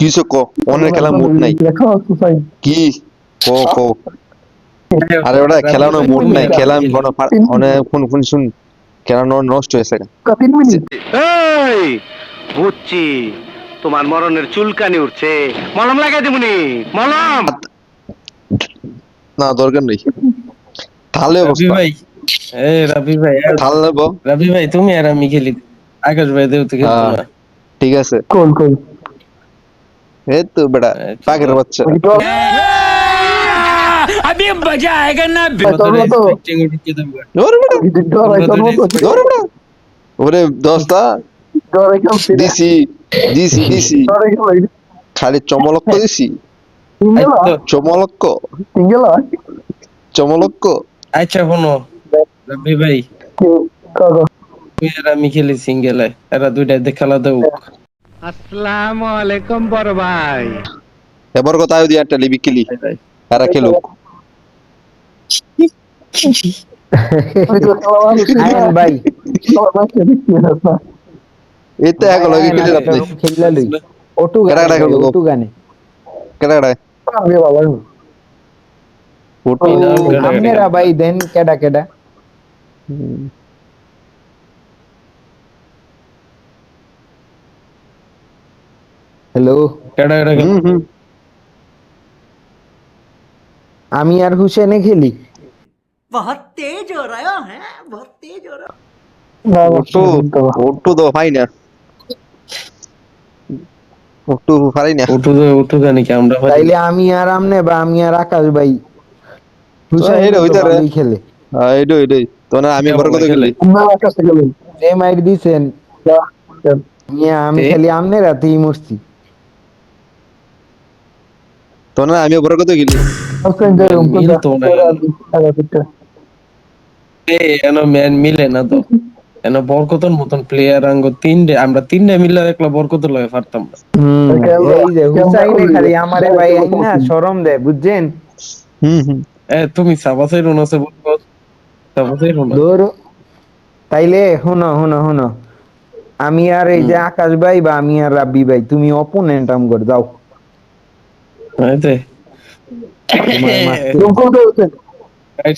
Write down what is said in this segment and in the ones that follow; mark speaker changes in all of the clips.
Speaker 1: কিছু ক, অনেক খেলা মুড নাই। কি ক ক আরে ওটা
Speaker 2: রাব্বি
Speaker 1: খেলানো
Speaker 2: ভাই
Speaker 1: মুড
Speaker 2: তুমি
Speaker 1: নাই,
Speaker 2: আর
Speaker 1: খেলা
Speaker 2: আমি
Speaker 1: আমি
Speaker 2: খেলি।
Speaker 1: অনেক ফোন ফোন শুন, খেলা নষ্ট হয়েছে।
Speaker 3: এই বুঝছি তোমার মরণের চুলকানি উঠছে, মলম লাগাই দিবনি মলম।
Speaker 1: না দরকার নেই, তাহলে
Speaker 2: রাব্বি
Speaker 1: অবস্থা
Speaker 2: ভাই রাব্বি ভাই
Speaker 1: থাল নেব।
Speaker 2: রাব্বি ভাই তুমি আর আমি খেলি। আকাশ ভাই দেও তো খেলতো
Speaker 1: হ্যাঁ
Speaker 2: না।
Speaker 1: ঠিক আছে,
Speaker 4: কোন
Speaker 1: এই তো বেটা
Speaker 2: আচ্ছা
Speaker 1: পাখির
Speaker 2: তো
Speaker 1: বাচ্চা।
Speaker 2: তোমরা তো রেসপেক্টিং উঠে দেবো।
Speaker 1: ওরে বেটা,
Speaker 2: তোমরা তো রেসপেক্ট
Speaker 1: ওরে বেটা, ওরে দোস্তা দিছি দিছি দিছি, খালি চমলক্ক দিছি,
Speaker 2: আচ্ছা
Speaker 1: চমলক্ক চমলক্ক।
Speaker 2: আচ্ছা শোনো রাব্বি ভাই তুমি আর আমি খেলি সিঙ্গেলে, এরা দুইটা খেলা দেব।
Speaker 3: আসসালামু আলাইকুম বড় ভাই।
Speaker 1: এবার কথা আয় দিয়া একটা লিবি কিলি এরা খেলুক।
Speaker 5: আয়ন ভাই
Speaker 1: এই তো
Speaker 5: ভাই
Speaker 1: এক লগে
Speaker 5: আয়ন
Speaker 1: খেলে
Speaker 5: আর
Speaker 1: লাভ
Speaker 5: একটা
Speaker 1: নেই।
Speaker 5: রুম খেললা লই ওটু
Speaker 1: কেডা
Speaker 5: গানে
Speaker 1: কেডা
Speaker 5: ভাই
Speaker 1: খেলবো গো,
Speaker 5: ওটু গানে
Speaker 1: কেডা কেডা ওটু।
Speaker 2: এই নাম কেডা কেডা
Speaker 5: আমনেরা ভাই দেন কেডা কেডা হ্যালো
Speaker 2: কেডা কেডা
Speaker 1: হুম হুম
Speaker 5: আমি আর হুসেনে খেলি
Speaker 1: ওটু, ওটু তো পাই না, ওটু পারি না।
Speaker 2: উঠু গানি কি আমরা পারি
Speaker 5: তাইলে
Speaker 2: না।
Speaker 5: আমি আর আমনে বা আমি আর আকাশ ভাই
Speaker 1: তো
Speaker 5: হুসাইন
Speaker 1: এইটা
Speaker 5: তো
Speaker 1: হইতে রে,
Speaker 5: ভালোই খেলে
Speaker 1: এইটাই এইটাই তো না, আমি
Speaker 2: কে
Speaker 1: বড়
Speaker 2: বলা
Speaker 1: কথা
Speaker 2: খেলে
Speaker 1: খেলি।
Speaker 5: যে মাইর দিছেন আমি
Speaker 2: তে
Speaker 5: খালি আমনে রাতেই মরছি
Speaker 1: তো না আমি বড় কথা খেলি।
Speaker 2: ম্যান মিল তো না ম্যান মিলে না তো বরকতর মতন প্লেয়ার আঙ্গ তিনটে আমরা তিনটে মিলে একলা বরকত লয়ে পারতাম না।
Speaker 5: এই যে হুসাইনে খালি আমারে ভাই আইন না শরম দেয় বুঝছেন
Speaker 1: হুম হুম
Speaker 2: তুমি সাবাসের রুনাসে বরকত সাবাসের রুনা
Speaker 5: ধরো তাইলে হুনো হুনো হুনো আমি আর এই যে আকাশ ভাই বা আমি আর রাব্বি ভাই তুমি অপোনেন্ট আম করে দাও
Speaker 2: আইতে
Speaker 5: তোমার মারতে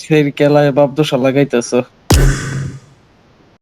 Speaker 2: সেই খেলায় বাপ দোষা লাগাইতেছ।